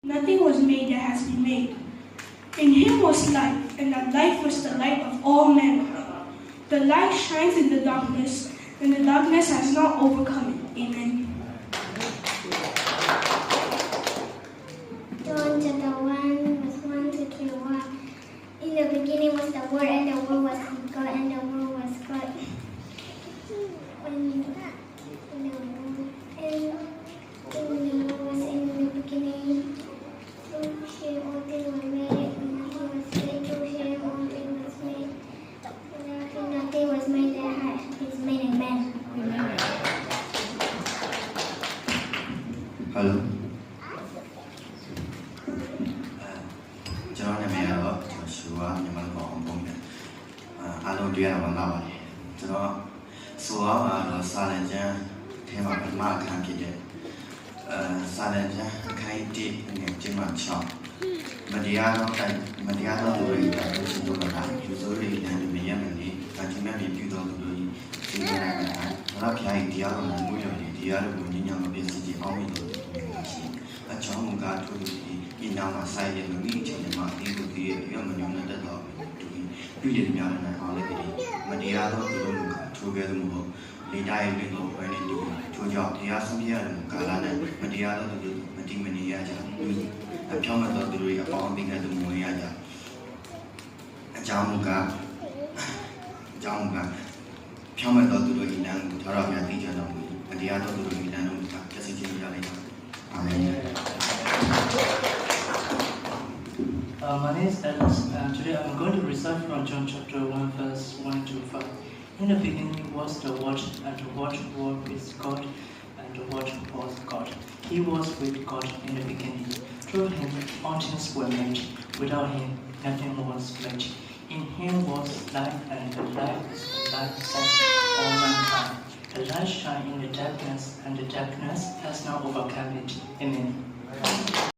Nothing was made that has been made. In him was life, and that life was the light of all men. The light shines in the darkness, and the darkness has not overcome it. Amen. John chapter 1, verse 1 to 21. In the beginning was the Word, and the Word was with God, and the Word was God. And the Word was in the beginning. Through him all things were made, and nothing was made. Through him all things was made. And nothing was made that is made. Amen. Hello. ကျွန်တော်နာမည်ကတော့ရှူဝါမြန်မာလူပေါင်းပုံနဲ့အားလုံးတွေ့ရမှာပါပါတယ်ကျွန်တော်ဆိုတော့စာလန်ကျန်းထဲမှာပထမအခန်းဖြစ်တဲ့စာလန်ကျန်းအခန်း1ငွေကျင်းမှ6မတရားသောသူတွေတိုင်လို့ရှိတော့တာယူဆိုရည်နဲ့မရမနေအချင်းနဲ့ပြုတော်သူတွေဒီနေ့ကဘာဖျားရင်တရားတော်ကိုရည်တရားတော်ကိုညဉ့်ညံ့မပြည့်စုံကြအောင်လို့ရှိအချောင်းကထိုးပြီးဒီနာမှာဆိုင်ရမီအချိန်မှာဒီလိုဒီရမညုံတဲ့တော့ဒီပြည်ရများနဲ့အားလည်းဒီမတရားသောသူတို့ကထိုးခဲ့လို့မဟုတ်လေတိုင်းပြည်ကိုပဲနေဒီထိုးကြောင့်တရားဆုံးဖြတ်ရတဲ့ကာလနဲ့မတရားသောသူတို့မတိမနေရကြဘူးအဖြောင်းမဲ့သောသူတွေအပေါင်းအသင်းကသူမဝင်ရကြအကြောင်းကဖြောင်းမဲ့သောသူတို့ဤနံကိုထားရမြတ်သိကြတော့မတရားသောသူတို့ဤနံတို့ကပြည့်စုံခြင်းရလိုက်တာအာမင် My name is Alex, and today I'm going to recite from John chapter 1, verse 1 to 5. In the beginning was the Word, and the Word was with God, and the Word was God. He was with God in the beginning. Through him all things were made. Without him nothing was made. In him was life, and the life is the light of all mankind. The light shines in the darkness, and the darkness has not overcome it. Amen.